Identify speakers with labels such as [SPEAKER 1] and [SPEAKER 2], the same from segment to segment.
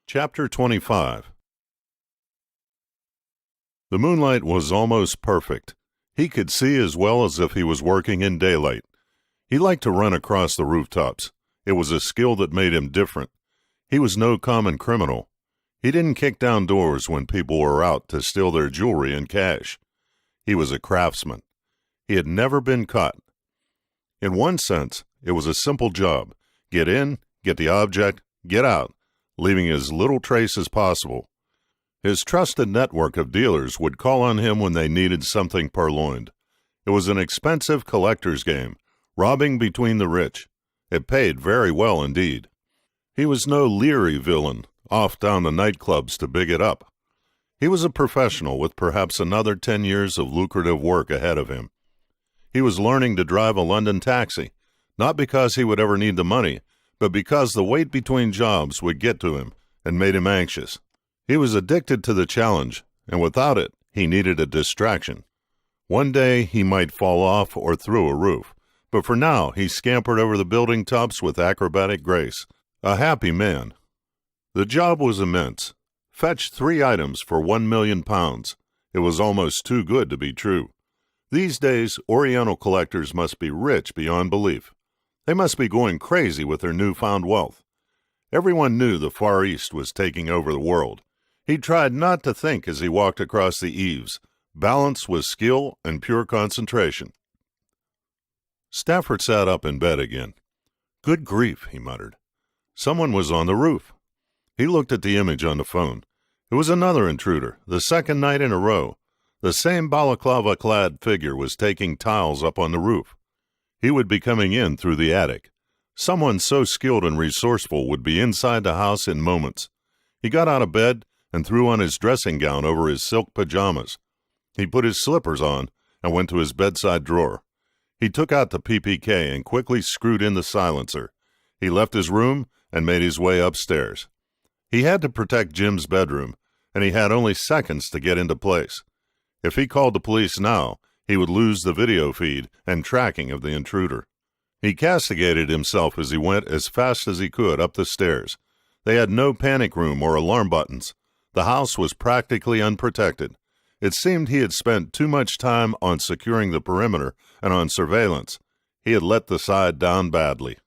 [SPEAKER 1] Chapter 25. The moonlight was almost perfect. He could see as well as if he was working in daylight. He liked to run across the rooftops. It was a skill that made him different. He was no common criminal. He didn't kick down doors when people were out to steal their jewelry and cash. He was a craftsman. He had never been caught. In one sense, it was a simple job. Get in, get the object, get out, leaving as little trace as possible. His trusted network of dealers would call on him when they needed something purloined. It was an expensive collector's game, robbing between the rich. It paid very well indeed. He was no leery villain, off down the nightclubs to big it up. He was a professional with perhaps another 10 years of lucrative work ahead of him. He was learning to drive a London taxi, not because he would ever need the money, but because the wait between jobs would get to him and made him anxious. He was addicted to the challenge, and without it, he needed a distraction. One day he might fall off or through a roof, but for now he scampered over the building tops with acrobatic grace, a happy man. The job was immense. Fetched 3 items for £1 million. It was almost too good to be true. These days, Oriental collectors must be rich beyond belief. They must be going crazy with their newfound wealth. Everyone knew the Far East was taking over the world. He tried not to think as he walked across the eaves, balanced with skill and pure concentration. Stafford sat up in bed again. "Good grief," he muttered. Someone was on the roof. He looked at the image on the phone. It was another intruder, the second night in a row. The same balaclava-clad figure was taking tiles up on the roof. He would be coming in through the attic. Someone so skilled and resourceful would be inside the house in moments. He got out of bed and threw on his dressing gown over his silk pajamas. He put his slippers on and went to his bedside drawer. He took out the PPK and quickly screwed in the silencer. He left his room and made his way upstairs. He had to protect Jim's bedroom, and he had only seconds to get into place. If he called the police now, he would lose the video feed and tracking of the intruder. He castigated himself as he went as fast as he could up the stairs. They had no panic room or alarm buttons. The house was practically unprotected. It seemed he had spent too much time on securing the perimeter and on surveillance. He had let the side down badly.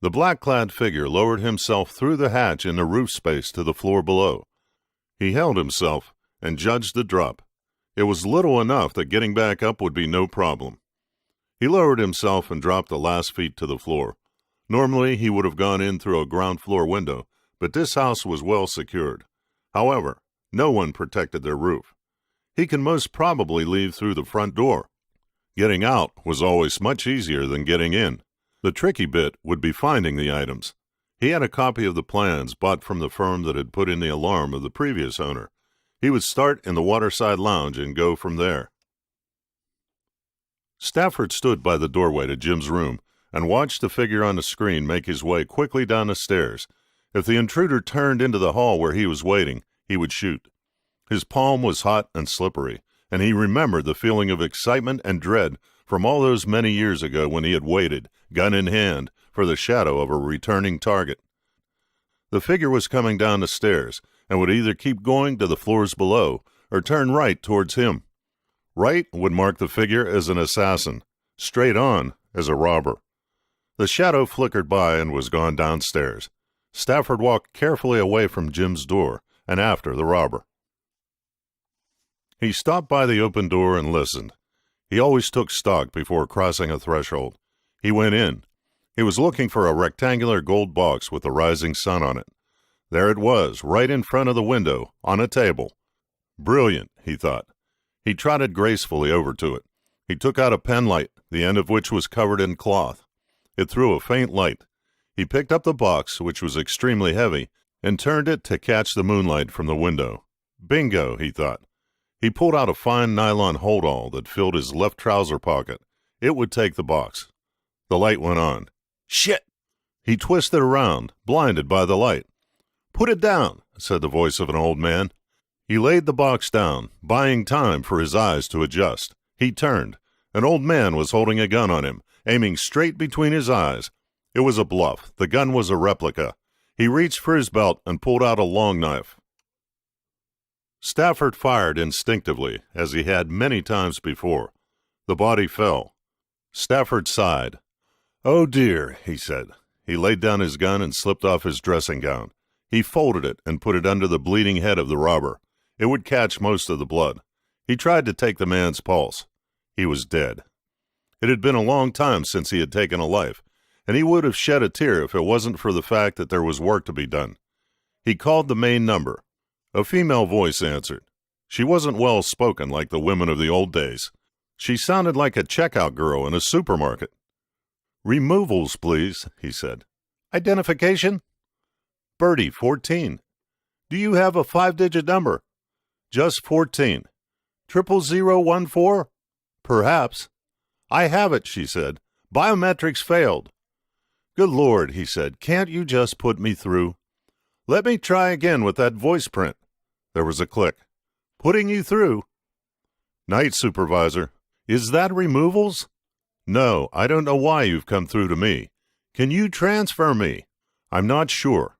[SPEAKER 1] The black-clad figure lowered himself through the hatch in the roof space to the floor below. He held himself and judged the drop. It was little enough that getting back up would be no problem. He lowered himself and dropped the last feet to the floor. Normally he would have gone in through a ground-floor window, but this house was well secured. However, no one protected their roof. He can most probably leave through the front door. Getting out was always much easier than getting in. The tricky bit would be finding the items. He had a copy of the plans bought from the firm that had put in the alarm of the previous owner. He would start in the waterside lounge and go from there. Stafford stood by the doorway to Jim's room and watched the figure on the screen make his way quickly down the stairs. If the intruder turned into the hall where he was waiting, he would shoot. His palm was hot and slippery, and he remembered the feeling of excitement and dread from all those many years ago when he had waited, gun in hand, for the shadow of a returning target. The figure was coming down the stairs and would either keep going to the floors below or turn right towards him. Right would mark the figure as an assassin, straight on as a robber. The shadow flickered by and was gone downstairs. Stafford walked carefully away from Jim's door and after the robber. He stopped by the open door and listened. He always took stock before crossing a threshold. He went in. He was looking for a rectangular gold box with the rising sun on it. There it was, right in front of the window, on a table. Brilliant, he thought. He trotted gracefully over to it. He took out a penlight, the end of which was covered in cloth. It threw a faint light. He picked up the box, which was extremely heavy, and turned it to catch the moonlight from the window. Bingo, he thought. He pulled out a fine nylon holdall that filled his left trouser pocket. It would take the box. The light went on. Shit! He twisted around, blinded by the light. "Put it down," said the voice of an old man. He laid the box down, buying time for his eyes to adjust. He turned. An old man was holding a gun on him, aiming straight between his eyes. It was a bluff. The gun was a replica. He reached for his belt and pulled out a long knife. Stafford fired instinctively, as he had many times before. The body fell. Stafford sighed. "Oh, dear," he said. He laid down his gun and slipped off his dressing gown. He folded it and put it under the bleeding head of the robber. It would catch most of the blood. He tried to take the man's pulse. He was dead. It had been a long time since he had taken a life, and he would have shed a tear if it wasn't for the fact that there was work to be done. He called the main number. A female voice answered. She wasn't well spoken like the women of the old days. She sounded like a checkout girl in a supermarket. "Removals, please," he said. "Identification?" "Bertie, 14. "Do you have a 5-digit number?" "Just 14. 00014? "Perhaps." "I have it," she said. "Biometrics failed." "Good Lord," he said. "Can't you just put me through?" "Let me try again with that voice print." There was a click. "Putting you through." "Night, Supervisor. Is that removals?" "No, I don't know why you've come through to me. Can you transfer me?" "I'm not sure."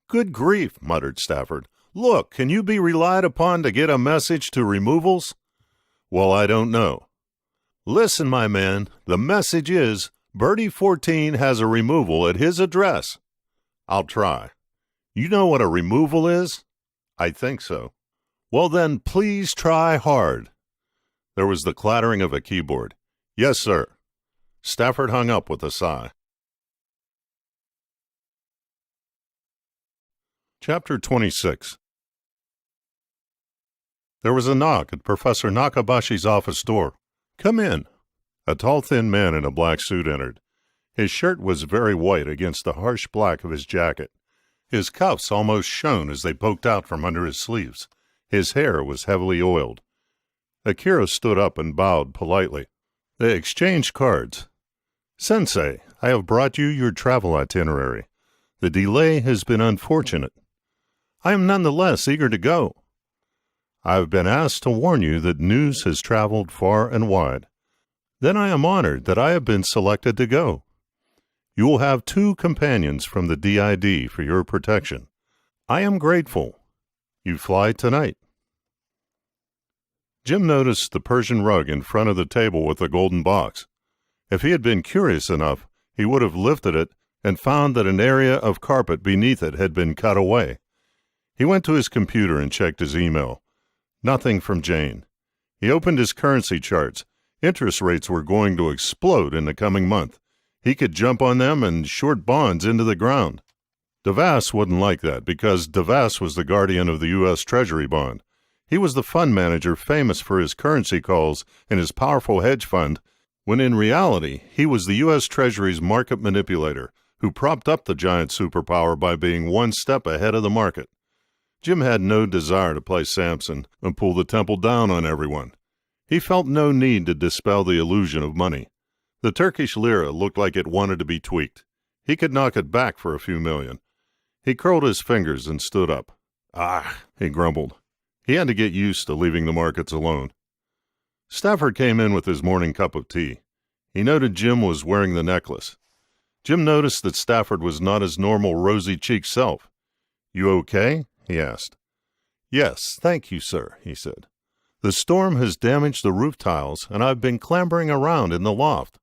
[SPEAKER 1] "Good grief," muttered Stafford. "Look, can you be relied upon to get a message to removals?" "Well, I don't know." "Listen, my man, the message is, Bertie 14 has a removal at his address." "I'll try." "You know what a removal is?" "I think so." "Well, then, please try hard." There was the clattering of a keyboard. "Yes, sir." Stafford hung up with a sigh. Chapter 26. There was a knock at Professor Nakabashi's office door. "Come in." A tall, thin man in a black suit entered. His shirt was very white against the harsh black of his jacket. His cuffs almost shone as they poked out from under his sleeves. His hair was heavily oiled. Akira stood up and bowed politely. They exchanged cards. "Sensei, I have brought you your travel itinerary. The delay has been unfortunate." "I am none the less eager to go." "I have been asked to warn you that news has traveled far and wide." "Then I am honored that I have been selected to go." "You will have 2 companions from the DID for your protection." "I am grateful." "You fly tonight." Jim noticed the Persian rug in front of the table with the golden box. If he had been curious enough, he would have lifted it and found that an area of carpet beneath it had been cut away. He went to his computer and checked his email. Nothing from Jane. He opened his currency charts. Interest rates were going to explode in the coming month. He could jump on them and short bonds into the ground. DeVass wouldn't like that because DeVass was the guardian of the U.S. Treasury bond. He was the fund manager famous for his currency calls and his powerful hedge fund, when in reality he was the U.S. Treasury's market manipulator who propped up the giant superpower by being one step ahead of the market. Jim had no desire to play Samson and pull the temple down on everyone. He felt no need to dispel the illusion of money. The Turkish lira looked like it wanted to be tweaked. He could knock it back for a few million. He curled his fingers and stood up. "Ah," he grumbled. He had to get used to leaving the markets alone. Stafford came in with his morning cup of tea. He noted Jim was wearing the necklace. Jim noticed that Stafford was not his normal rosy-cheeked self. "You okay?" he asked. "Yes, thank you, sir," he said. "The storm has damaged the roof tiles, and I've been clambering around in the loft."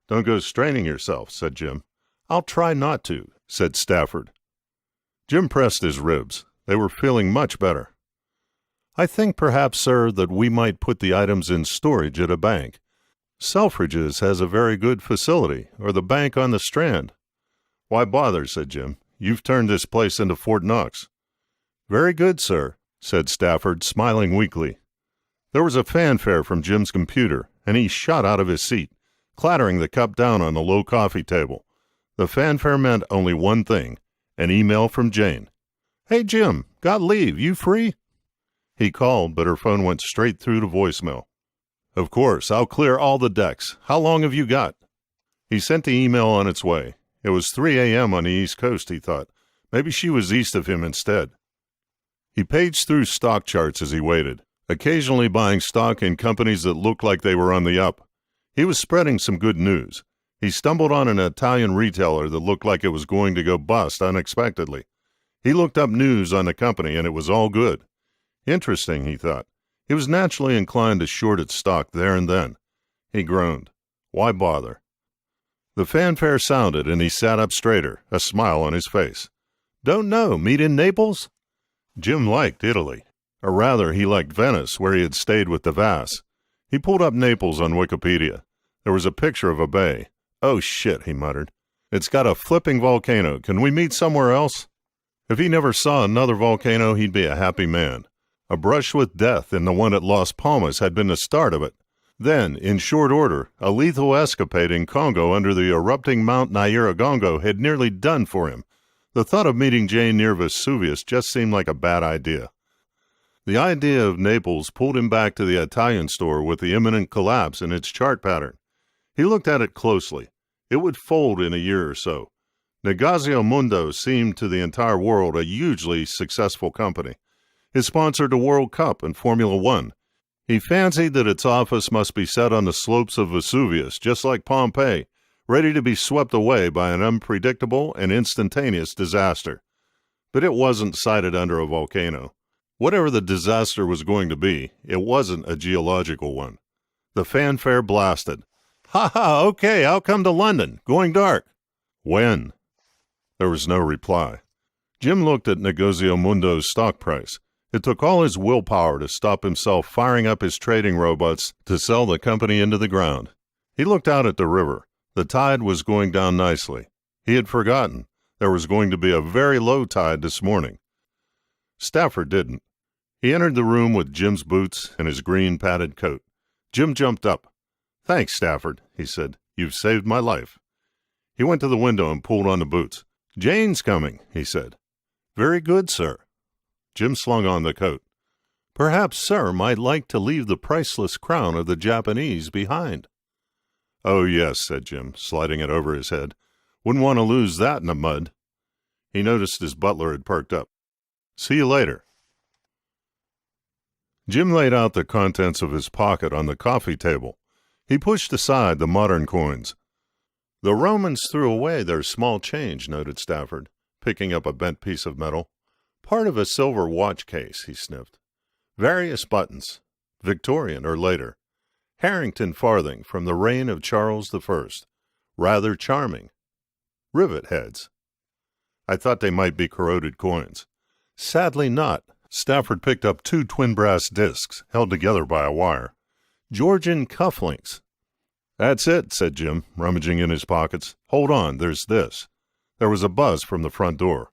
[SPEAKER 1] "Don't go straining yourself," said Jim. "I'll try not to," said Stafford. Jim pressed his ribs. They were feeling much better. "I think perhaps, sir, that we might put the items in storage at a bank. Selfridge's has a very good facility, or the bank on the Strand." "Why bother?" said Jim. "You've turned this place into Fort Knox." "Very good, sir," said Stafford, smiling weakly. There was a fanfare from Jim's computer, and he shot out of his seat, clattering the cup down on the low coffee table. The fanfare meant only one thing, an email from Jane. "Hey, Jim, got leave, you free?" He called, but her phone went straight through to voicemail. "Of course, I'll clear all the decks. How long have you got?" He sent the email on its way. It was 3 a.m. on the East Coast, he thought. Maybe she was east of him instead. He paged through stock charts as he waited, occasionally buying stock in companies that looked like they were on the up. He was spreading some good news. He stumbled on an Italian retailer that looked like it was going to go bust unexpectedly. He looked up news on the company, and it was all good. Interesting, he thought. He was naturally inclined to short its stock there and then. He groaned. Why bother? The fanfare sounded, and he sat up straighter, a smile on his face. Don't know. Meet in Naples? Jim liked Italy. Or rather, he liked Venice, where he had stayed with the Vass. He pulled up Naples on Wikipedia. There was a picture of a bay. Oh, shit, he muttered. It's got a flipping volcano. Can we meet somewhere else? If he never saw another volcano, he'd be a happy man. A brush with death in the one at Las Palmas had been the start of it. Then, in short order, a lethal escapade in Congo under the erupting Mount Nyiragongo had nearly done for him. The thought of meeting Jane near Vesuvius just seemed like a bad idea. The idea of Naples pulled him back to the Italian store with the imminent collapse in its chart pattern. He looked at it closely. It would fold in a year or so. Negozio Mundo seemed to the entire world a hugely successful company. It sponsored the World Cup and Formula One. He fancied that its office must be set on the slopes of Vesuvius, just like Pompeii, ready to be swept away by an unpredictable and instantaneous disaster. But it wasn't sited under a volcano. Whatever the disaster was going to be, it wasn't a geological one. The fanfare blasted. Ha ha, okay, I'll come to London. Going dark. When? There was no reply. Jim looked at Negozio Mundo's stock price. It took all his willpower to stop himself firing up his trading robots to sell the company into the ground. He looked out at the river. The tide was going down nicely. He had forgotten. There was going to be a very low tide this morning. Stafford didn't. He entered the room with Jim's boots and his green padded coat. Jim jumped up. Thanks, Stafford, he said. You've saved my life. He went to the window and pulled on the boots. Jane's coming, he said. Very good, sir. Jim slung on the coat. Perhaps sir might like to leave the priceless crown of the Japanese behind. Oh, yes, said Jim, sliding it over his head. Wouldn't want to lose that in the mud. He noticed his butler had perked up. See you later. Jim laid out the contents of his pocket on the coffee table. He pushed aside the modern coins. The Romans threw away their small change, noted Stafford, picking up a bent piece of metal. Part of a silver watch case, he sniffed. Various buttons, Victorian or later. Harrington farthing from the reign of Charles I. Rather charming. Rivet heads. I thought they might be corroded coins. Sadly not. Stafford picked up 2 twin brass discs held together by a wire. Georgian cufflinks. That's it, said Jim, rummaging in his pockets. Hold on, there's this. There was a buzz from the front door.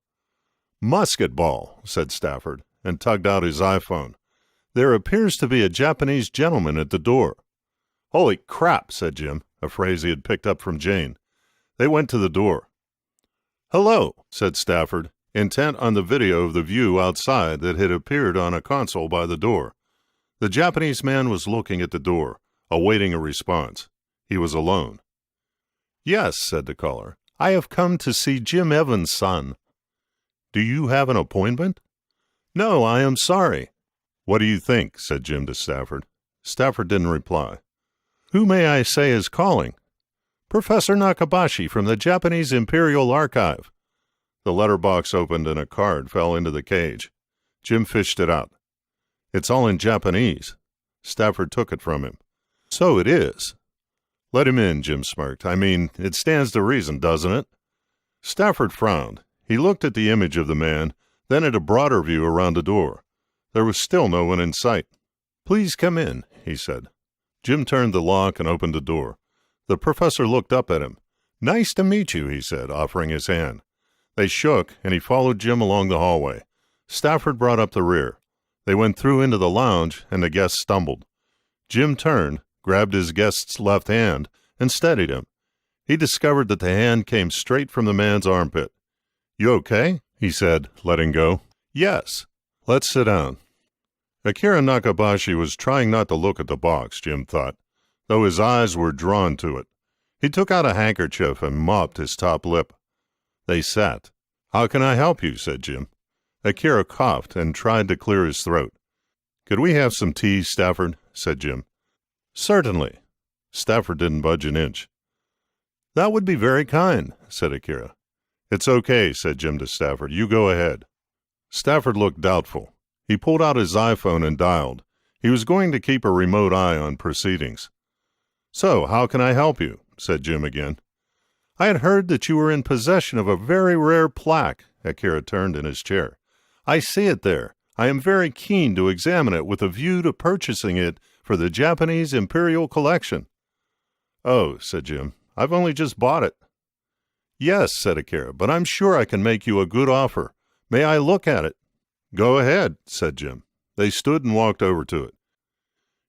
[SPEAKER 1] Musket ball, said Stafford, and tugged out his iPhone. There appears to be a Japanese gentleman at the door. Holy crap, said Jim, a phrase he had picked up from Jane. They went to the door. Hello, said Stafford, intent on the video of the view outside that had appeared on a console by the door. The Japanese man was looking at the door, awaiting a response. He was alone. Yes, said the caller. I have come to see Jim Evans' son. Do you have an appointment? No, I am sorry. What do you think? Said Jim to Stafford. Stafford didn't reply. Who may I say is calling? Professor Nakabashi from the Japanese Imperial Archive. The letterbox opened and a card fell into the cage. Jim fished it out. It's all in Japanese. Stafford took it from him. So it is. Let him in, Jim smirked. I mean, it stands to reason, doesn't it? Stafford frowned. He looked at the image of the man, then at a broader view around the door. There was still no one in sight. Please come in, he said. Jim turned the lock and opened the door. The professor looked up at him. Nice to meet you, he said, offering his hand. They shook, and he followed Jim along the hallway. Stafford brought up the rear. They went through into the lounge, and the guest stumbled. Jim turned, grabbed his guest's left hand, and steadied him. He discovered that the hand came straight from the man's armpit. You okay? He said, letting go. Yes. Let's sit down. Akira Nakabashi was trying not to look at the box, Jim thought, though his eyes were drawn to it. He took out a handkerchief and mopped his top lip. They sat. How can I help you? Said Jim. Akira coughed and tried to clear his throat. Could we have some tea, Stafford? Said Jim. Certainly. Stafford didn't budge an inch. That would be very kind, said Akira. It's okay, said Jim to Stafford. You go ahead. Stafford looked doubtful. He pulled out his iPhone and dialed. He was going to keep a remote eye on proceedings. So, how can I help you? Said Jim again. I had heard that you were in possession of a very rare plaque. Akira turned in his chair. I see it there. I am very keen to examine it with a view to purchasing it for the Japanese Imperial Collection. Oh, said Jim, I've only just bought it. Yes, said Akira, but I'm sure I can make you a good offer. May I look at it? Go ahead, said Jim. They stood and walked over to it.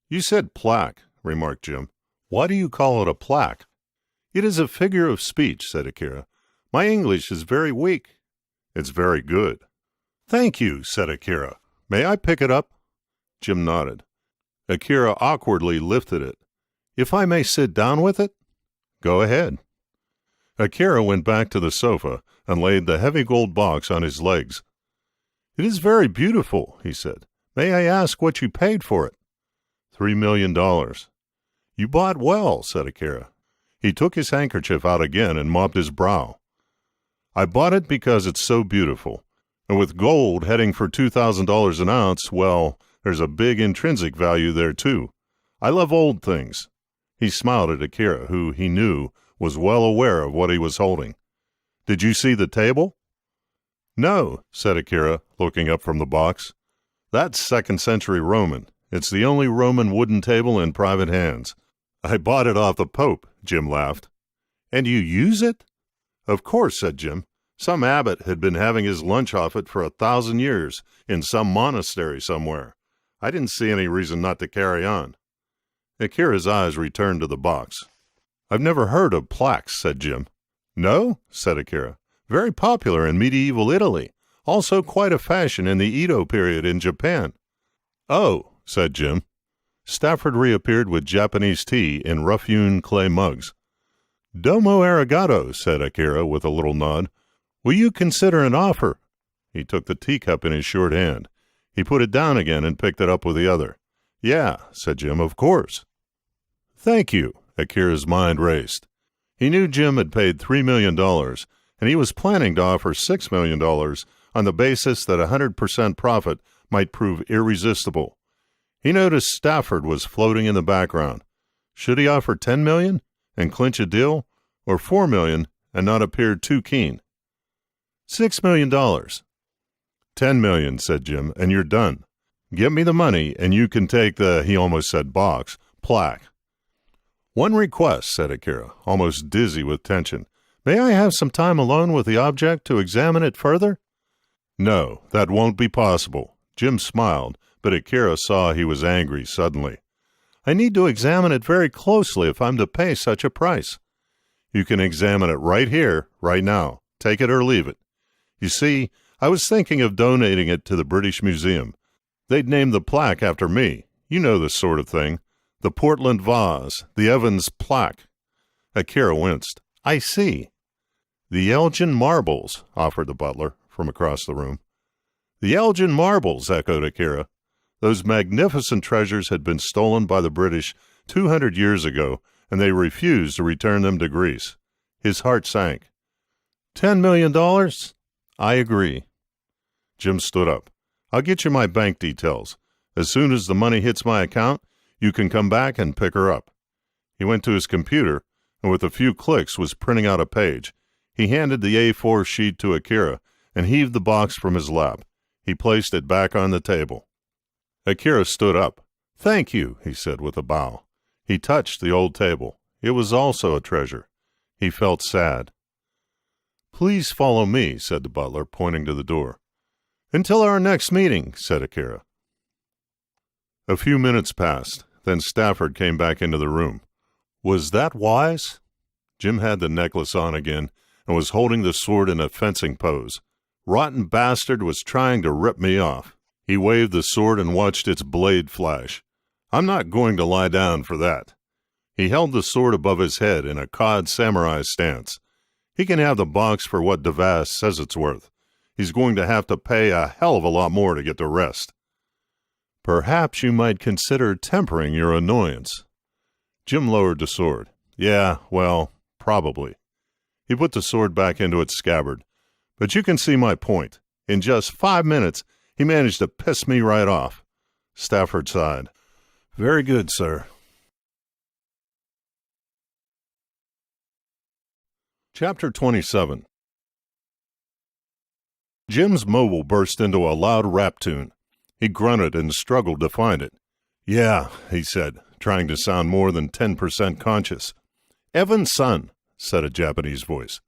[SPEAKER 1] You said plaque, remarked Jim. Why do you call it a plaque? It is a figure of speech, said Akira. My English is very weak. It's very good. Thank you, said Akira. May I pick it up? Jim nodded. Akira awkwardly lifted it. If I may sit down with it? Go ahead. Akira went back to the sofa and laid the heavy gold box on his legs. It is very beautiful, he said. May I ask what you paid for it? $3 million. You bought well, said Akira. He took his handkerchief out again and mopped his brow. I bought it because it's so beautiful. And with gold heading for $2,000 an ounce, well, there's a big intrinsic value there, too. I love old things. He smiled at Akira, who, he knew, was well aware of what he was holding. Did you see the table? No, said Akira, looking up from the box. That's 2nd century Roman. It's the only Roman wooden table in private hands. I bought it off the Pope, Jim laughed. And you use it? Of course, said Jim. Some abbot had been having his lunch off it for 1,000 years in some monastery somewhere. I didn't see any reason not to carry on. Akira's eyes returned to the box. I've never heard of plaques, said Jim. No, said Akira. Very popular in medieval Italy. Also quite a fashion in the Edo period in Japan. Oh, said Jim. Stafford reappeared with Japanese tea in rough-hewn clay mugs. Domo arigato, said Akira with a little nod. Will you consider an offer? He took the teacup in his short hand. He put it down again and picked it up with the other. Yeah, said Jim, of course. Thank you, Akira's mind raced. He knew Jim had paid $3 million, and he was planning to offer $6 million on the basis that 100% profit might prove irresistible. He noticed Stafford was floating in the background. Should he offer $10 million and clinch a deal, or $4 million and not appear too keen? $6 million. $10 million, said Jim, and you're done. Get me the money, and you can take the, he almost said box, plaque. One request, said Akira, almost dizzy with tension. May I have some time alone with the object to examine it further? No, that won't be possible. Jim smiled, but Akira saw he was angry suddenly. I need to examine it very closely if I'm to pay such a price. You can examine it right here, right now. Take it or leave it. You see, I was thinking of donating it to the British Museum. They'd name the plaque after me. You know this sort of thing. The Portland vase, the Evans plaque. Akira winced. I see. The Elgin marbles, offered the butler from across the room. The Elgin marbles, echoed Akira. Those magnificent treasures had been stolen by the British 200 years ago, and they refused to return them to Greece. His heart sank. $10 million? I agree. Jim stood up. I'll get you my bank details. As soon as the money hits my account, you can come back and pick her up. He went to his computer, and with a few clicks was printing out a page. He handed the A4 sheet to Akira and heaved the box from his lap. He placed it back on the table. Akira stood up. Thank you, he said with a bow. He touched the old table. It was also a treasure. He felt sad. Please follow me, said the butler, pointing to the door. Until our next meeting, said Akira. A few minutes passed. Then Stafford came back into the room. Was that wise? Jim had the necklace on again and was holding the sword in a fencing pose. Rotten bastard was trying to rip me off. He waved the sword and watched its blade flash. I'm not going to lie down for that. He held the sword above his head in a cod samurai stance. He can have the box for what Devas says it's worth. He's going to have to pay a hell of a lot more to get the rest. Perhaps you might consider tempering your annoyance. Jim lowered the sword. Yeah, well, probably. He put the sword back into its scabbard. But you can see my point. In just 5 minutes, he managed to piss me right off. Stafford sighed. Very good, sir. Chapter 27. Jim's mobile burst into a loud rap tune. He grunted and struggled to find it. Yeah, he said, trying to sound more than 10% conscious. Evan's son, said a Japanese voice.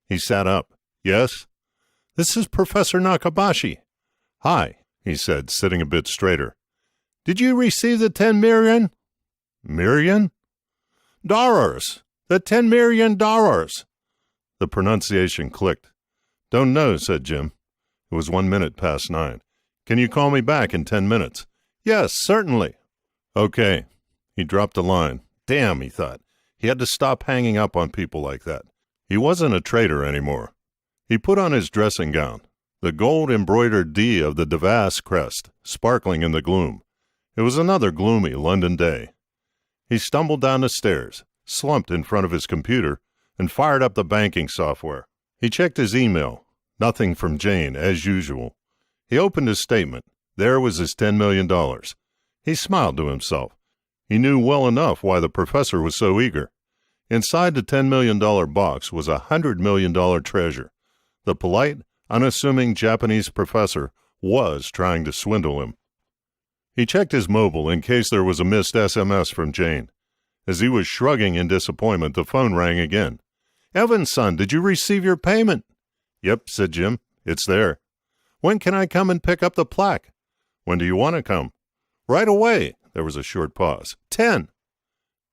[SPEAKER 1] He sat up. Yes? This is Professor Nakabashi. Hi, he said, sitting a bit straighter. Did you receive the 10 million? Million? Dollars. The 10 million dollars. The pronunciation clicked. Don't know, said Jim. It was 1 minute past 9. Can you call me back in 10 minutes? Yes, certainly. Okay. He dropped the line. Damn, he thought. He had to stop hanging up on people like that. He wasn't a traitor anymore. He put on his dressing gown, the gold-embroidered D of the Devas crest, sparkling in the gloom. It was another gloomy London day. He stumbled down the stairs, slumped in front of his computer, and fired up the banking software. He checked his email. Nothing from Jane, as usual. He opened his statement. There was his $10 million. He smiled to himself. He knew well enough why the professor was so eager. Inside the $10 million box was a $100 million treasure. The polite, unassuming Japanese professor was trying to swindle him. He checked his mobile in case there was a missed SMS from Jane. As he was shrugging in disappointment, the phone rang again. Evan's son, did you receive your payment? Yep, said Jim. It's there. When can I come and pick up the plaque? When do you want to come? Right away. There was a short pause. 10.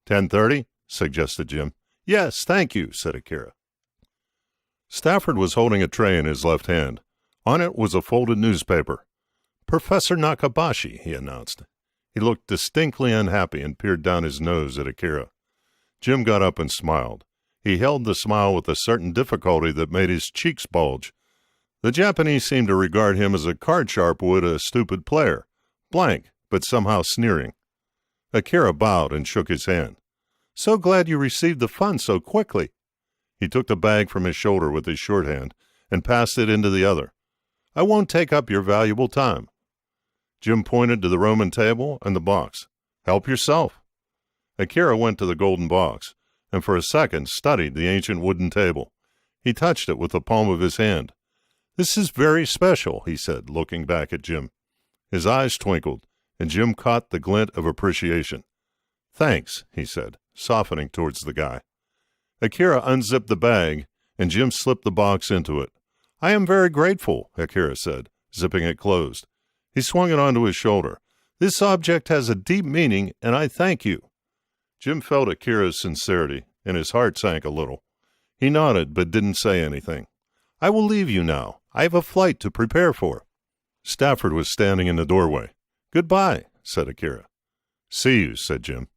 [SPEAKER 1] 10:30, suggested Jim. Yes, thank you, said Akira. Stafford was holding a tray in his left hand. On it was a folded newspaper. Professor Nakabashi, he announced. He looked distinctly unhappy and peered down his nose at Akira. Jim got up and smiled. He held the smile with a certain difficulty that made his cheeks bulge. The Japanese seemed to regard him as a card sharp would a stupid player, blank, but somehow sneering. Akira bowed and shook his hand. So glad you received the funds so quickly. He took the bag from his shoulder with his shorthand and passed it into the other. I won't take up your valuable time. Jim pointed to the Roman table and the box. Help yourself. Akira went to the golden box, and for a second studied the ancient wooden table. He touched it with the palm of his hand. This is very special, he said, looking back at Jim. His eyes twinkled, and Jim caught the glint of appreciation. Thanks, he said, softening towards the guy. Akira unzipped the bag, and Jim slipped the box into it. I am very grateful, Akira said, zipping it closed. He swung it onto his shoulder. This object has a deep meaning, and I thank you. Jim felt Akira's sincerity, and his heart sank a little. He nodded, but didn't say anything. I will leave you now. I have a flight to prepare for. Stafford was standing in the doorway. Goodbye, said Akira. See you, said Jim.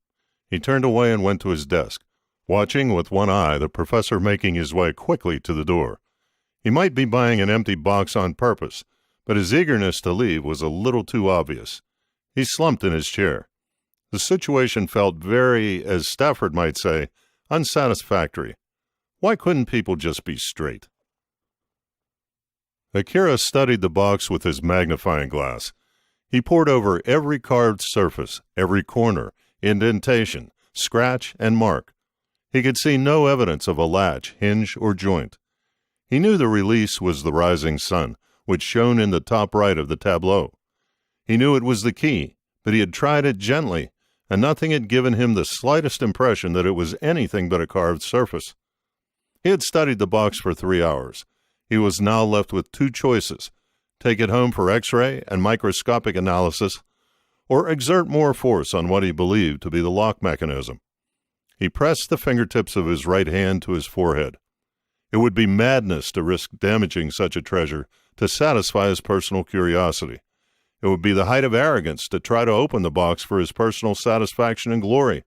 [SPEAKER 1] He turned away and went to his desk, watching with one eye the professor making his way quickly to the door. He might be buying an empty box on purpose, but his eagerness to leave was a little too obvious. He slumped in his chair. The situation felt very, as Stafford might say, unsatisfactory. Why couldn't people just be straight? Akira studied the box with his magnifying glass. He pored over every carved surface, every corner, indentation, scratch, and mark. He could see no evidence of a latch, hinge, or joint. He knew the release was the rising sun, which shone in the top right of the tableau. He knew it was the key, but he had tried it gently, and nothing had given him the slightest impression that it was anything but a carved surface. He had studied the box for 3 hours. He was now left with 2 choices: take it home for X-ray and microscopic analysis, or exert more force on what he believed to be the lock mechanism. He pressed the fingertips of his right hand to his forehead. It would be madness to risk damaging such a treasure to satisfy his personal curiosity. It would be the height of arrogance to try to open the box for his personal satisfaction and glory.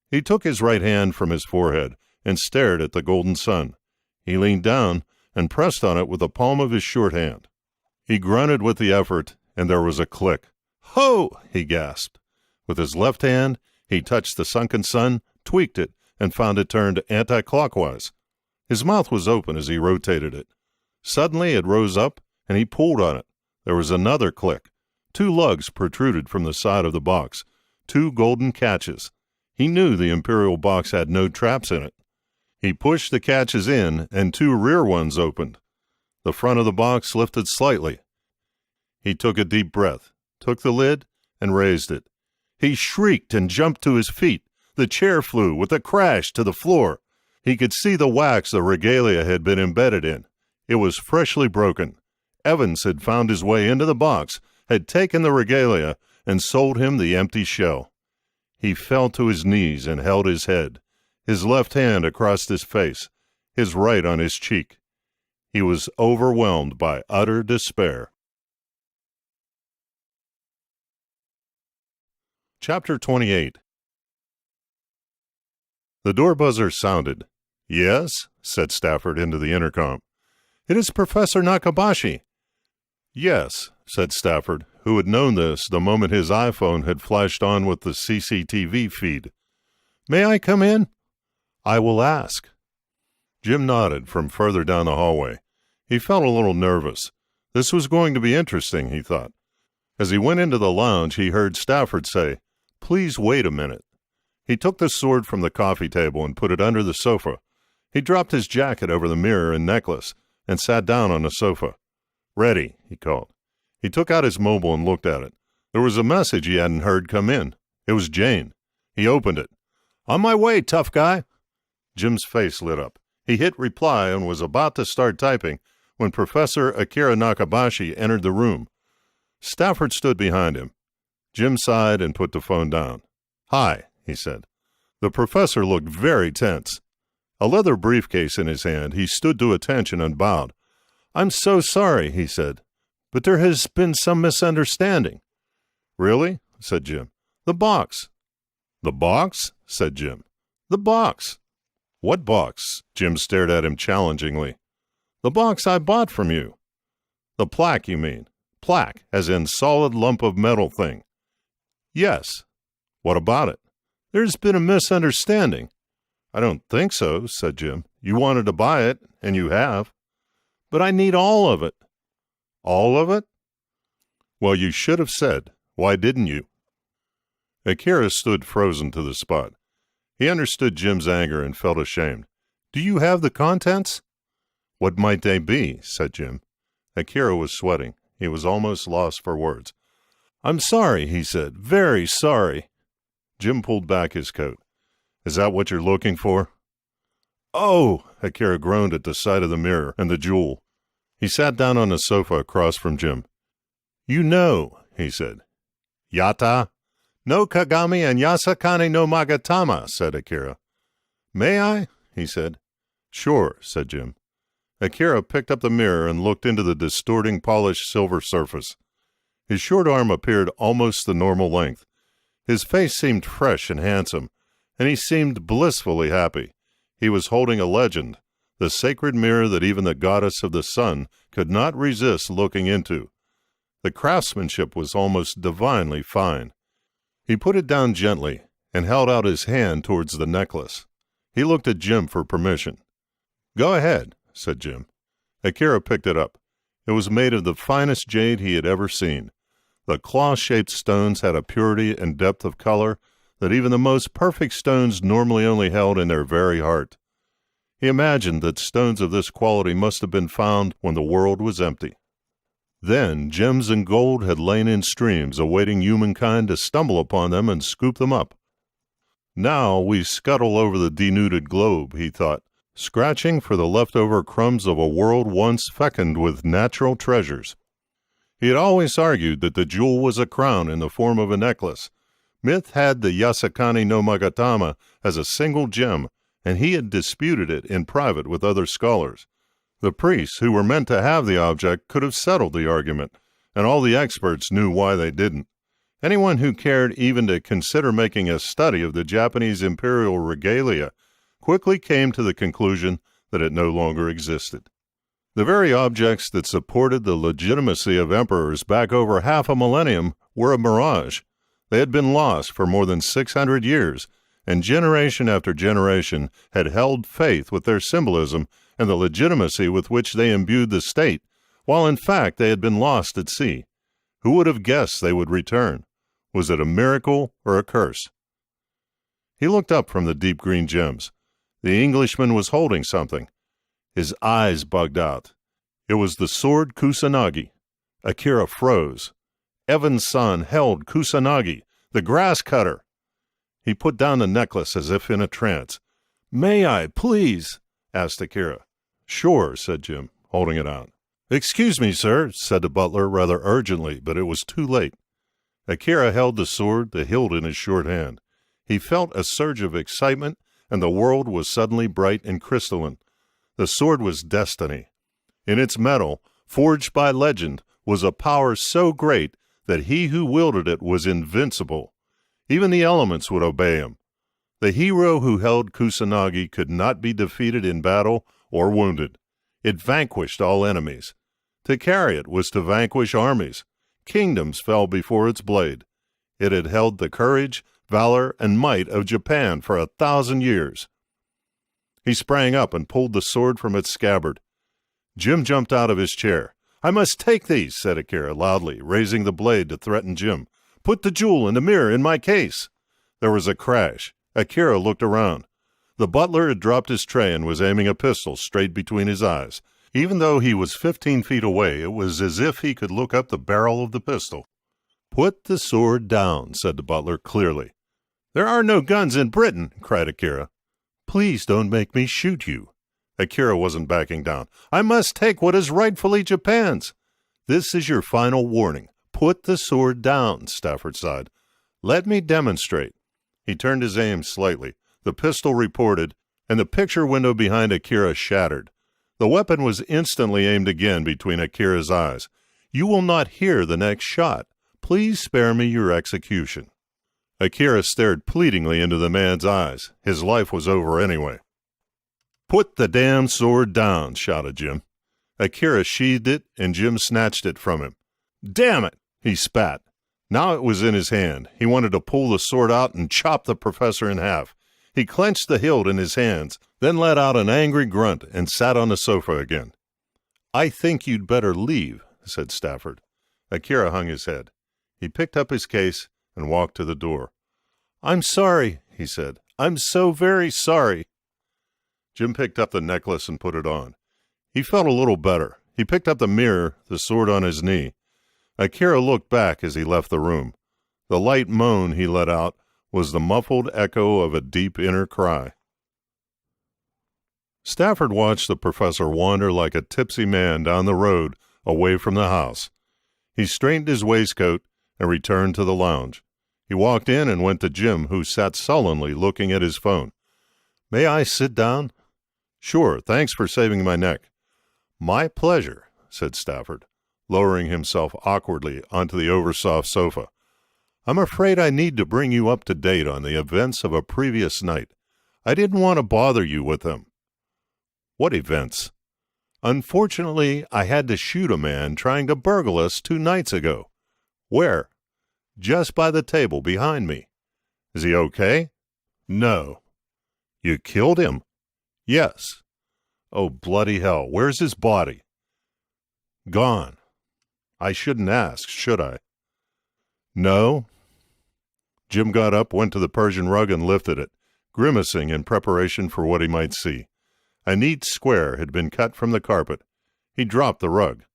[SPEAKER 1] He took his right hand from his forehead and stared at the golden sun. He leaned down and pressed on it with the palm of his short hand. He grunted with the effort, and there was a click. Ho! He gasped. With his left hand, he touched the sunken sun, tweaked it, and found it turned anti-clockwise. His mouth was open as he rotated it. Suddenly it rose up, and he pulled on it. There was another click. 2 lugs protruded from the side of the box, 2 golden catches. He knew the Imperial box had no traps in it. He pushed the catches in, and 2 rear ones opened. The front of the box lifted slightly. He took a deep breath, took the lid, and raised it. He shrieked and jumped to his feet. The chair flew with a crash to the floor. He could see the wax the regalia had been embedded in. It was freshly broken. Evans had found his way into the box, had taken the regalia, and sold him the empty shell. He fell to his knees and held his head, his left hand across his face, his right on his cheek. He was overwhelmed by utter despair. Chapter 28. The door buzzer sounded. "Yes," said Stafford into the intercom. "It is Professor Nakabashi." "Yes," said Stafford, who had known this the moment his iPhone had flashed on with the CCTV feed. "May I come in?" "I will ask." Jim nodded from further down the hallway. He felt a little nervous. This was going to be interesting, he thought. As he went into the lounge, he heard Stafford say, "Please wait a minute." He took the sword from the coffee table and put it under the sofa. He dropped his jacket over the mirror and necklace and sat down on the sofa. "Ready," he called. He took out his mobile and looked at it. There was a message he hadn't heard come in. It was Jane. He opened it. "On my way, tough guy." Jim's face lit up. He hit reply and was about to start typing when Professor Akira Nakabashi entered the room. Stafford stood behind him. Jim sighed and put the phone down. "Hi," he said. The professor looked very tense. A leather briefcase in his hand, he stood to attention and bowed. "I'm so sorry," he said, "but there has been some misunderstanding." "Really?" said Jim. "The box." "The box?" said Jim. "The box." "What box?" Jim stared at him challengingly. "The box I bought from you." "The plaque, you mean? Plaque, as in solid lump of metal thing." "Yes." "What about it?" "There's been a misunderstanding." "I don't think so," said Jim. "You wanted to buy it, and you have." "But I need all of it." "All of it?" "Well, you should have said. Why didn't you?" Akira stood frozen to the spot. He understood Jim's anger and felt ashamed. "Do you have the contents?" "What might they be?" said Jim. Akira was sweating. He was almost lost for words. "I'm sorry," he said. "Very sorry." Jim pulled back his coat. "Is that what you're looking for?" "Oh!" Akira groaned at the sight of the mirror and the jewel. He sat down on the sofa across from Jim. "You know," he said. "Yata? No Kagami and Yasakane no Magatama," said Akira. "May I?" he said. "Sure," said Jim. Akira picked up the mirror and looked into the distorting polished silver surface. His short arm appeared almost the normal length. His face seemed fresh and handsome, and he seemed blissfully happy. He was holding a legend, the sacred mirror that even the goddess of the sun could not resist looking into. The craftsmanship was almost divinely fine. He put it down gently and held out his hand towards the necklace. He looked at Jim for permission. "Go ahead," said Jim. Akira picked it up. It was made of the finest jade he had ever seen. The claw-shaped stones had a purity and depth of color that even the most perfect stones normally only held in their very heart. He imagined that stones of this quality must have been found when the world was empty. Then gems and gold had lain in streams, awaiting humankind to stumble upon them and scoop them up. Now we scuttle over the denuded globe, he thought, scratching for the leftover crumbs of a world once fecund with natural treasures. He had always argued that the jewel was a crown in the form of a necklace. Myth had the Yasakane no Magatama as a single gem, and he had disputed it in private with other scholars. The priests who were meant to have the object could have settled the argument, and all the experts knew why they didn't. Anyone who cared even to consider making a study of the Japanese imperial regalia quickly came to the conclusion that it no longer existed. The very objects that supported the legitimacy of emperors back over half a millennium were a mirage. They had been lost for more than 600 years, and generation after generation had held faith with their symbolism and the legitimacy with which they imbued the state, while in fact they had been lost at sea. Who would have guessed they would return? Was it a miracle or a curse? He looked up from the deep green gems. The Englishman was holding something. His eyes bugged out. It was the sword Kusanagi. Akira froze. Evan's son held Kusanagi, the grass cutter. He put down the necklace as if in a trance. "May I, please?" asked Akira. "Sure," said Jim, holding it out. "Excuse me, sir," said the butler rather urgently, but it was too late. Akira held the sword, the hilt in his short hand. He felt a surge of excitement, and the world was suddenly bright and crystalline. The sword was destiny. In its metal, forged by legend, was a power so great that he who wielded it was invincible. Even the elements would obey him. The hero who held Kusanagi could not be defeated in battle or wounded. It vanquished all enemies. To carry it was to vanquish armies. Kingdoms fell before its blade. It had held the courage, valor, and might of Japan for 1,000 years. He sprang up and pulled the sword from its scabbard. Jim jumped out of his chair. "I must take these," said Akira loudly, raising the blade to threaten Jim. "Put the jewel and the mirror in my case." There was a crash. Akira looked around. The butler had dropped his tray and was aiming a pistol straight between his eyes. Even though he was 15 feet away, it was as if he could look up the barrel of the pistol. "Put the sword down," said the butler clearly. "There are no guns in Britain," cried Akira. "Please don't make me shoot you." Akira wasn't backing down. "I must take what is rightfully Japan's." "This is your final warning. Put the sword down," Stafford sighed. "Let me demonstrate." He turned his aim slightly. The pistol reported, and the picture window behind Akira shattered. The weapon was instantly aimed again between Akira's eyes. "You will not hear the next shot. Please spare me your execution." Akira stared pleadingly into the man's eyes. His life was over anyway. "Put the damn sword down," shouted Jim. Akira sheathed it, and Jim snatched it from him. "Damn it!" he spat. Now it was in his hand. He wanted to pull the sword out and chop the professor in half. He clenched the hilt in his hands, then let out an angry grunt and sat on the sofa again. "I think you'd better leave," said Stafford. Akira hung his head. He picked up his case and walked to the door. "I'm sorry," he said. "I'm so very sorry." Jim picked up the necklace and put it on. He felt a little better. He picked up the mirror, the sword on his knee. Akira looked back as he left the room. The light moan he let out was the muffled echo of a deep inner cry. Stafford watched the professor wander like a tipsy man down the road away from the house. He straightened his waistcoat and returned to the lounge. He walked in and went to Jim, who sat sullenly looking at his phone. "May I sit down?" "Sure, thanks for saving my neck." "My pleasure," said Stafford, lowering himself awkwardly onto the oversoft sofa. "I'm afraid I need to bring you up to date on the events of a previous night. I didn't want to bother you with them." "What events?" "Unfortunately, I had to shoot a man trying to burgle us 2 nights ago." "Where?" "Just by the table behind me." "Is he okay?" "No." "You killed him?" "Yes." "Oh, bloody hell, where's his body?" "Gone." "I shouldn't ask, should I?" "No." Jim got up, went to the Persian rug, and lifted it, grimacing in preparation for what he might see. A neat square had been cut from the carpet. He dropped the rug.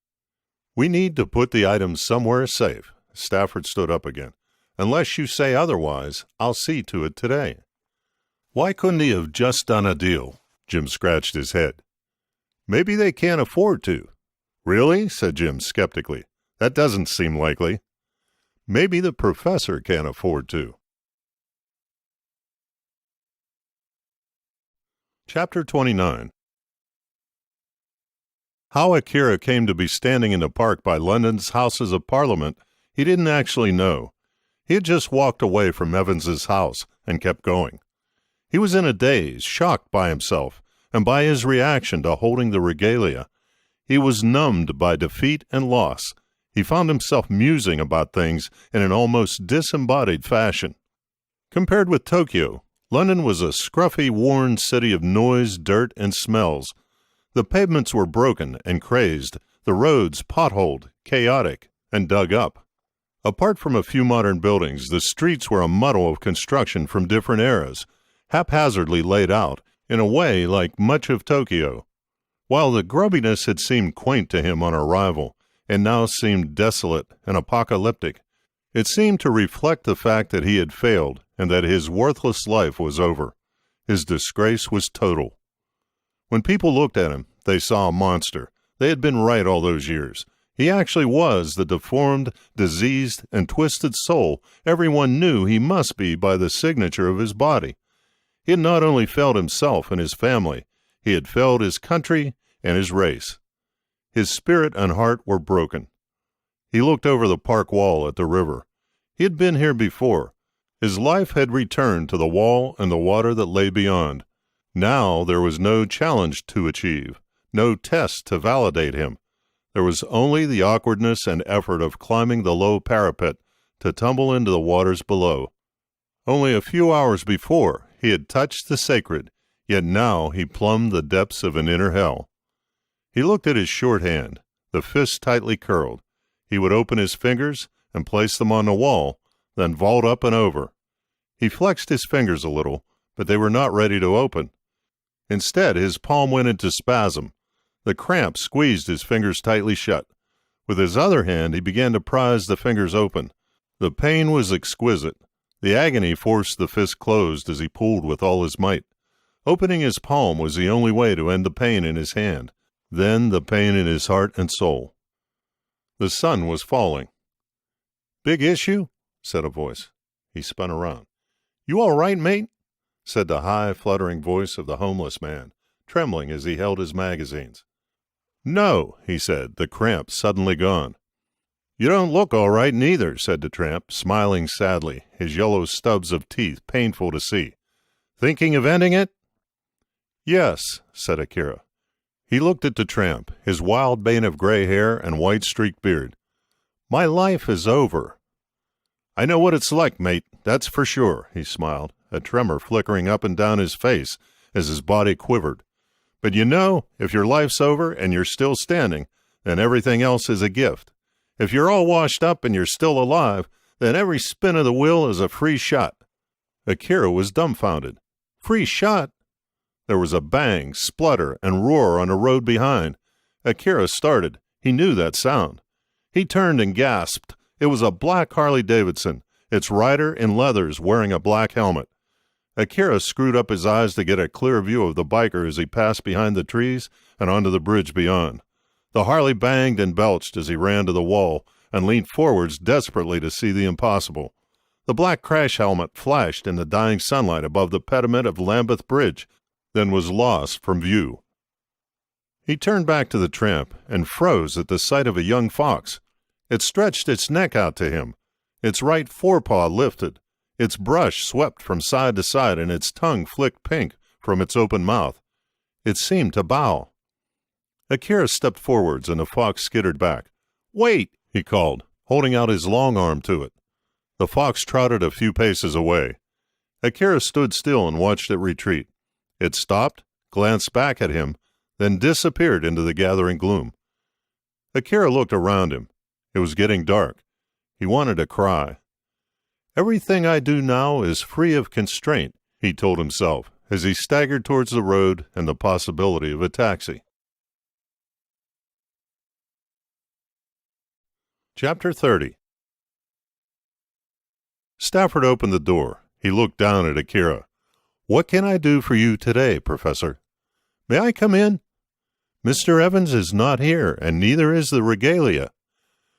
[SPEAKER 1] "We need to put the items somewhere safe." Stafford stood up again. "Unless you say otherwise, I'll see to it today." "Why couldn't he have just done a deal?" Jim scratched his head. "Maybe they can't afford to." "Really?" said Jim skeptically. "That doesn't seem likely." "Maybe the professor can't afford to." Chapter 29. How Akira came to be standing in the park by London's Houses of Parliament, he didn't actually know. He had just walked away from Evans's house and kept going. He was in a daze, shocked by himself and by his reaction to holding the regalia. He was numbed by defeat and loss. He found himself musing about things in an almost disembodied fashion. Compared with Tokyo, London was a scruffy, worn city of noise, dirt, and smells. The pavements were broken and crazed, the roads potholed, chaotic, and dug up. Apart from a few modern buildings, the streets were a muddle of construction from different eras, haphazardly laid out, in a way like much of Tokyo. While the grubbiness had seemed quaint to him on arrival, and now seemed desolate and apocalyptic, it seemed to reflect the fact that he had failed and that his worthless life was over. His disgrace was total. When people looked at him, they saw a monster. They had been right all those years. He actually was the deformed, diseased, and twisted soul everyone knew he must be by the signature of his body. He had not only failed himself and his family, he had failed his country and his race. His spirit and heart were broken. He looked over the park wall at the river. He had been here before. His life had returned to the wall and the water that lay beyond. Now there was no challenge to achieve, no test to validate him. There was only the awkwardness and effort of climbing the low parapet to tumble into the waters below. Only a few hours before he had touched the sacred, yet now he plumbed the depths of an inner hell. He looked at his short hand, the fist tightly curled. He would open his fingers and place them on the wall, then vault up and over. He flexed his fingers a little, but they were not ready to open. Instead, his palm went into spasm. The cramp squeezed his fingers tightly shut. With his other hand, he began to prise the fingers open. The pain was exquisite. The agony forced the fist closed as he pulled with all his might. Opening his palm was the only way to end the pain in his hand, then the pain in his heart and soul. The sun was falling. "Big issue?" said a voice. He spun around. "You all right, mate?" said the high, fluttering voice of the homeless man, trembling as he held his magazines. "No," he said, the cramp suddenly gone. "You don't look all right neither," said the tramp, smiling sadly, his yellow stubs of teeth painful to see. "Thinking of ending it?" "Yes," said Akira. He looked at the tramp, his wild bane of gray hair and white-streaked beard. "My life is over." "I know what it's like, mate, that's for sure," he smiled, a tremor flickering up and down his face as his body quivered. "But you know, if your life's over and you're still standing, then everything else is a gift. If you're all washed up and you're still alive, then every spin of the wheel is a free shot." Akira was dumbfounded. "Free shot?" There was a bang, splutter, and roar on the road behind. Akira started. He knew that sound. He turned and gasped. It was a black Harley-Davidson, its rider in leathers wearing a black helmet. Akira screwed up his eyes to get a clear view of the biker as he passed behind the trees and onto the bridge beyond. The Harley banged and belched as he ran to the wall and leaned forwards desperately to see the impossible. The black crash helmet flashed in the dying sunlight above the pediment of Lambeth Bridge, then was lost from view. He turned back to the tramp and froze at the sight of a young fox. It stretched its neck out to him. Its right forepaw lifted. Its brush swept from side to side and its tongue flicked pink from its open mouth. It seemed to bow. Akira stepped forwards and the fox skittered back. "Wait!" he called, holding out his long arm to it. The fox trotted a few paces away. Akira stood still and watched it retreat. It stopped, glanced back at him, then disappeared into the gathering gloom. Akira looked around him. It was getting dark. He wanted to cry. "Everything I do now is free of constraint," he told himself as he staggered towards the road and the possibility of a taxi. Chapter 30. Stafford opened the door. He looked down at Akira. "What can I do for you today, Professor?" "May I come in?" "Mr. Evans is not here, and neither is the regalia."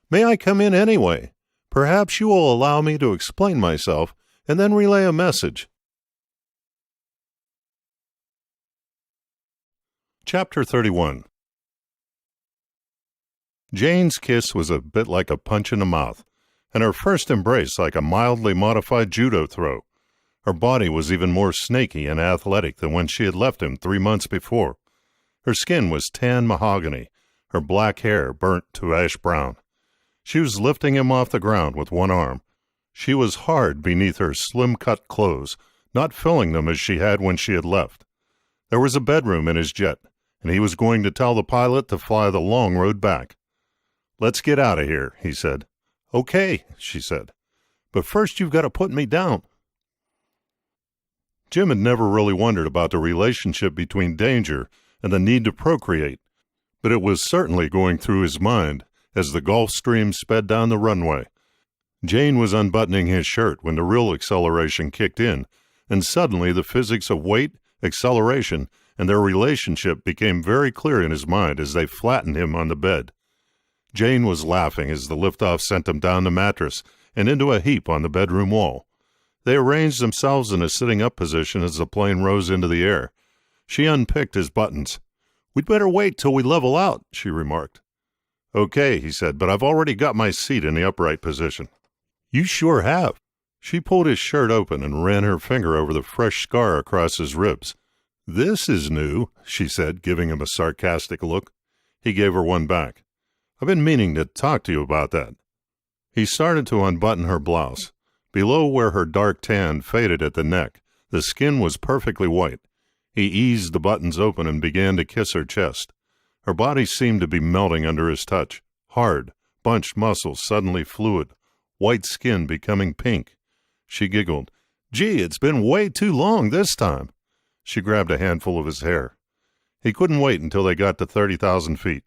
[SPEAKER 1] "May I come in anyway? Perhaps you will allow me to explain myself and then relay a message." Chapter 31. Jane's kiss was a bit like a punch in the mouth, and her first embrace like a mildly modified judo throw. Her body was even more snaky and athletic than when she had left him 3 months before. Her skin was tan mahogany, her black hair burnt to ash brown. She was lifting him off the ground with one arm. She was hard beneath her slim-cut clothes, not filling them as she had when she had left. There was a bedroom in his jet, and he was going to tell the pilot to fly the long road back. "Let's get out of here," he said. "Okay," she said. "But first you've got to put me down." Jim had never really wondered about the relationship between danger and the need to procreate, but it was certainly going through his mind as the Gulfstream sped down the runway. Jane was unbuttoning his shirt when the real acceleration kicked in, and suddenly the physics of weight, acceleration, and their relationship became very clear in his mind as they flattened him on the bed. Jane was laughing as the liftoff sent them down the mattress and into a heap on the bedroom wall. They arranged themselves in a sitting-up position as the plane rose into the air. She unpicked his buttons. "We'd better wait till we level out," she remarked. "Okay," he said, "but I've already got my seat in the upright position." "You sure have." She pulled his shirt open and ran her finger over the fresh scar across his ribs. "This is new," she said, giving him a sarcastic look. He gave her one back. "I've been meaning to talk to you about that." He started to unbutton her blouse. Below where her dark tan faded at the neck, the skin was perfectly white. He eased the buttons open and began to kiss her chest. Her body seemed to be melting under his touch. Hard, bunched muscles suddenly fluid, white skin becoming pink. She giggled. "Gee, it's been way too long this time." She grabbed a handful of his hair. He couldn't wait until they got to 30,000 feet.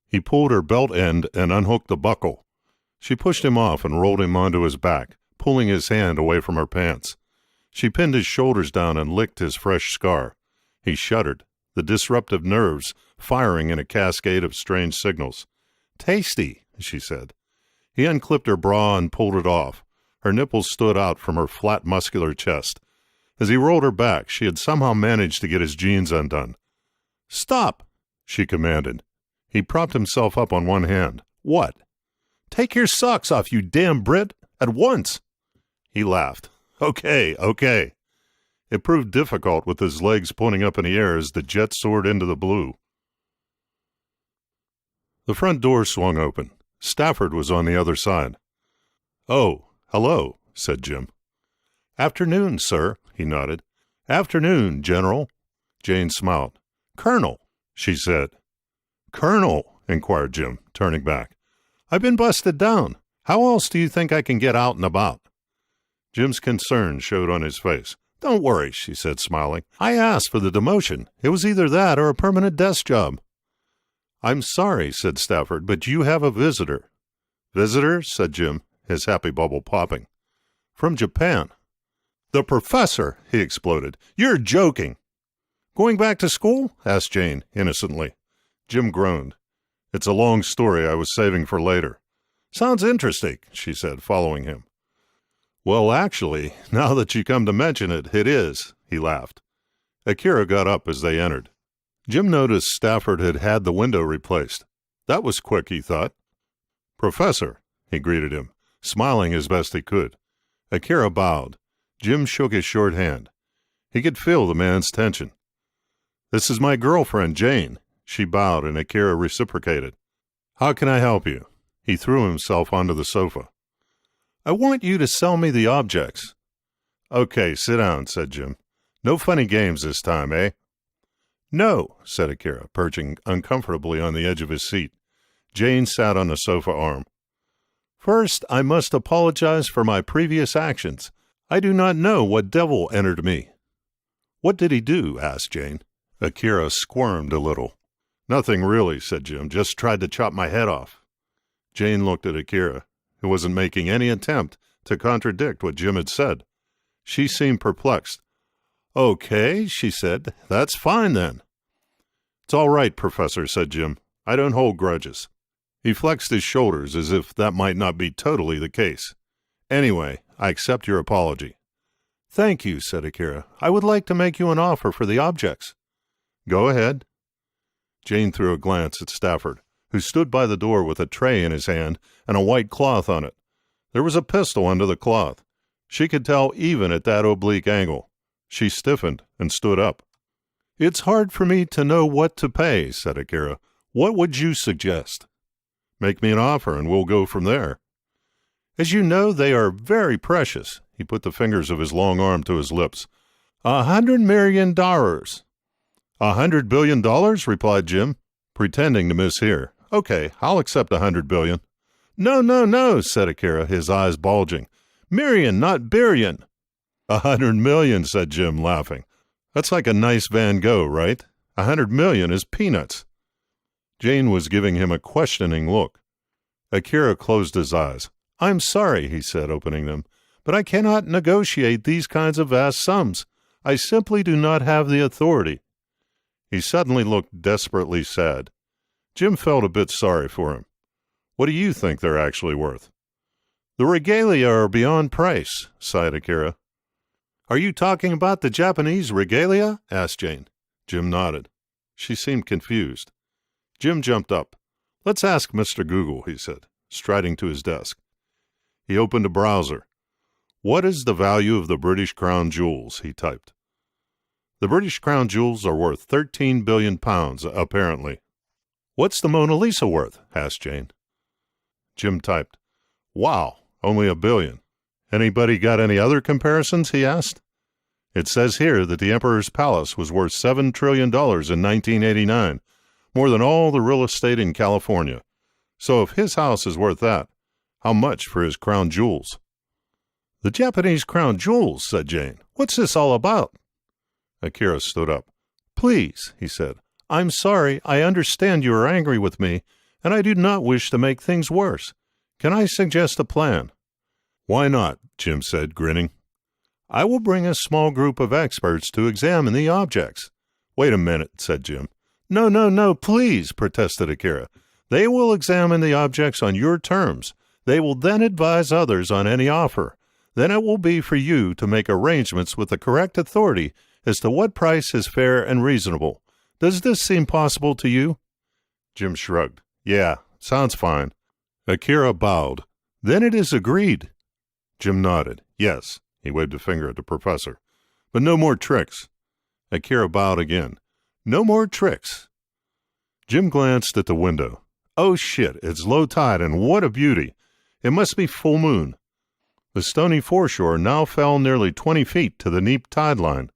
[SPEAKER 1] He pulled her belt end and unhooked the buckle. She pushed him off and rolled him onto his back, pulling his hand away from her pants. She pinned his shoulders down and licked his fresh scar. He shuddered, the disruptive nerves firing in a cascade of strange signals. "Tasty," she said. He unclipped her bra and pulled it off. Her nipples stood out from her flat, muscular chest. As he rolled her back, she had somehow managed to get his jeans undone. "Stop," she commanded. He propped himself up on one hand. "What?" "Take your socks off, you damn Brit, at once." He laughed. Okay. It proved difficult with his legs pointing up in the air as the jet soared into the blue. The front door swung open. Stafford was on the other side. "Oh, hello," said Jim. "Afternoon, sir," he nodded. "Afternoon, General." Jane smiled. "Colonel," she said. "Colonel?" inquired Jim, turning back. "I've been busted down. How else do you think I can get out and about?" Jim's concern showed on his face. "Don't worry," she said, smiling. "I asked for the demotion. It was either that or a permanent desk job." "I'm sorry," said Stafford, "but you have a visitor." "Visitor?" said Jim, his happy bubble popping. "From Japan." "The professor!" he exploded. "You're joking." "Going back to school?" asked Jane, innocently. Jim groaned. "It's a long story I was saving for later." "Sounds interesting," she said, following him. "Well, actually, now that you come to mention it, it is," he laughed. Akira got up as they entered. Jim noticed Stafford had had the window replaced. That was quick, he thought. "Professor," he greeted him, smiling as best he could. Akira bowed. Jim shook his short hand. He could feel the man's tension. "This is my girlfriend, Jane." She bowed, and Akira reciprocated. "How can I help you?" He threw himself onto the sofa. "I want you to sell me the objects." "Okay, sit down," said Jim. "No funny games this time, eh?" "No," said Akira, perching uncomfortably on the edge of his seat. Jane sat on the sofa arm. "First, I must apologize for my previous actions. I do not know what devil entered me." "What did he do?" asked Jane. Akira squirmed a little. "Nothing really," said Jim. "Just tried to chop my head off." Jane looked at Akira, who wasn't making any attempt to contradict what Jim had said. She seemed perplexed. "Okay," she said. "That's fine, then." "It's all right, Professor," said Jim. "I don't hold grudges." He flexed his shoulders as if that might not be totally the case. "Anyway, I accept your apology." "Thank you," said Akira. "I would like to make you an offer for the objects." "Go ahead." Jane threw a glance at Stafford, who stood by the door with a tray in his hand and a white cloth on it. There was a pistol under the cloth. She could tell even at that oblique angle. She stiffened and stood up. "It's hard for me to know what to pay," said Akira. "What would you suggest?" "Make me an offer and we'll go from there." "As you know, they are very precious." He put the fingers of his long arm to his lips. $100 million. $100 billion, replied Jim, pretending to mishear. Okay, I'll accept $100 billion. No, no, no, said Akira, his eyes bulging. Million, not billion. $100 million, said Jim, laughing. That's like a nice Van Gogh, right? $100 million is peanuts. Jane was giving him a questioning look. Akira closed his eyes. I'm sorry, he said, opening them, but I cannot negotiate these kinds of vast sums. I simply do not have the authority. He suddenly looked desperately sad. Jim felt a bit sorry for him. What do you think they're actually worth? The regalia are beyond price, sighed Akira. Are you talking about the Japanese regalia? Asked Jane. Jim nodded. She seemed confused. Jim jumped up. Let's ask Mr. Google, he said, striding to his desk. He opened a browser. What is the value of the British Crown jewels? He typed. The British Crown jewels are worth 13 billion pounds, apparently. What's the Mona Lisa worth? Asked Jane. Jim typed. Wow, only $1 billion. Anybody got any other comparisons? He asked. It says here that the Emperor's Palace was worth $7 trillion in 1989, more than all the real estate in California. So if his house is worth that, how much for his crown jewels? The Japanese crown jewels, said Jane. What's this all about? Akira stood up. Please, he said. I'm sorry. I understand you are angry with me, and I do not wish to make things worse. Can I suggest a plan? Why not? Jim said, grinning. I will bring a small group of experts to examine the objects. Wait a minute, said Jim. No, no, no, please, protested Akira. They will examine the objects on your terms. They will then advise others on any offer. Then it will be for you to make arrangements with the correct authority as to what price is fair and reasonable. Does this seem possible to you? Jim shrugged. Yeah, sounds fine. Akira bowed. Then it is agreed. Jim nodded. Yes. He waved a finger at the professor. But no more tricks. Akira bowed again. No more tricks. Jim glanced at the window. Oh shit, it's low tide, and what a beauty. It must be full moon. The stony foreshore now fell nearly 20 feet to the neap tide line.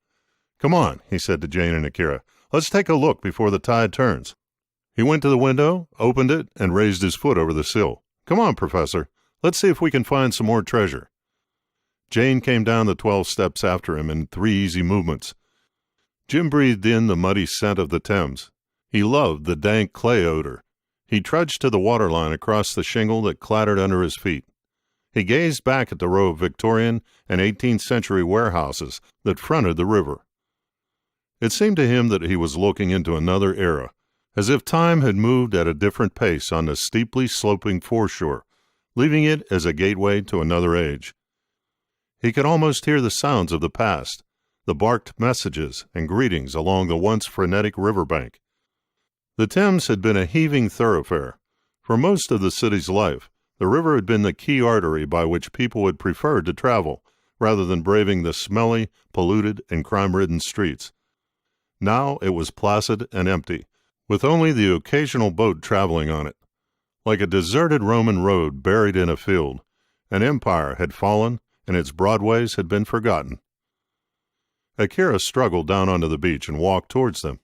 [SPEAKER 1] Come on, he said to Jane and Akira. Let's take a look before the tide turns. He went to the window, opened it, and raised his foot over the sill. Come on, Professor. Let's see if we can find some more treasure. Jane came down the 12 steps after him in 3 easy movements. Jim breathed in the muddy scent of the Thames. He loved the dank clay odor. He trudged to the waterline across the shingle that clattered under his feet. He gazed back at the row of Victorian and 18th century warehouses that fronted the river. It seemed to him that he was looking into another era, as if time had moved at a different pace on the steeply sloping foreshore, leaving it as a gateway to another age. He could almost hear the sounds of the past, the barked messages and greetings along the once frenetic riverbank. The Thames had been a heaving thoroughfare. For most of the city's life, the river had been the key artery by which people had preferred to travel, rather than braving the smelly, polluted, and crime-ridden streets. Now it was placid and empty, with only the occasional boat traveling on it. Like a deserted Roman road buried in a field, an empire had fallen, and its broadways had been forgotten. Akira struggled down onto the beach and walked towards them.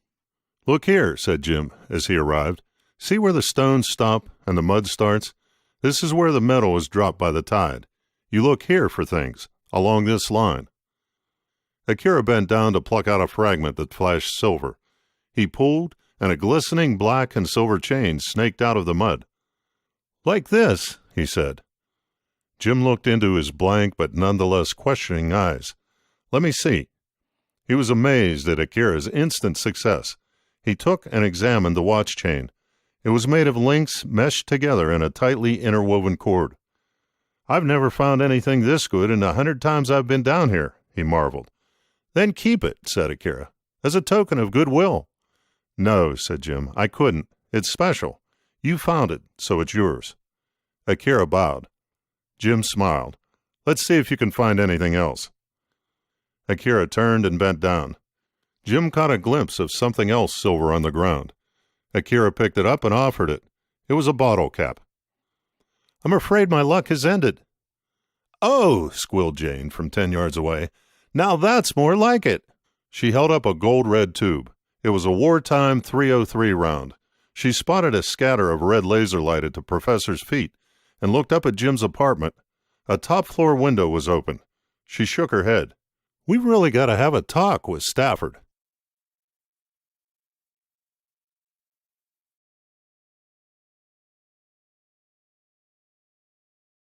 [SPEAKER 1] Look here, said Jim, as he arrived. See where the stones stop and the mud starts? This is where the metal is dropped by the tide. You look here for things, along this line. Akira bent down to pluck out a fragment that flashed silver. He pulled, and a glistening black and silver chain snaked out of the mud. Like this, he said. Jim looked into his blank but nonetheless questioning eyes. Let me see. He was amazed at Akira's instant success. He took and examined the watch chain. It was made of links meshed together in a tightly interwoven cord. I've never found anything this good in 100 times I've been down here, he marveled. Then keep it, said Akira, as a token of goodwill. No, said Jim, I couldn't. It's special. You found it, so it's yours. Akira bowed. Jim smiled. Let's see if you can find anything else. Akira turned and bent down. Jim caught a glimpse of something else silver on the ground. Akira picked it up and offered it. It was a bottle cap. I'm afraid my luck has ended. Oh, squealed Jane from 10 yards away. Now that's more like it. She held up a gold-red tube. It was a wartime .303 round. She spotted a scatter of red laser light at the professor's feet and looked up at Jim's apartment. A top-floor window was open. She shook her head. "We've really got to have a talk with Stafford."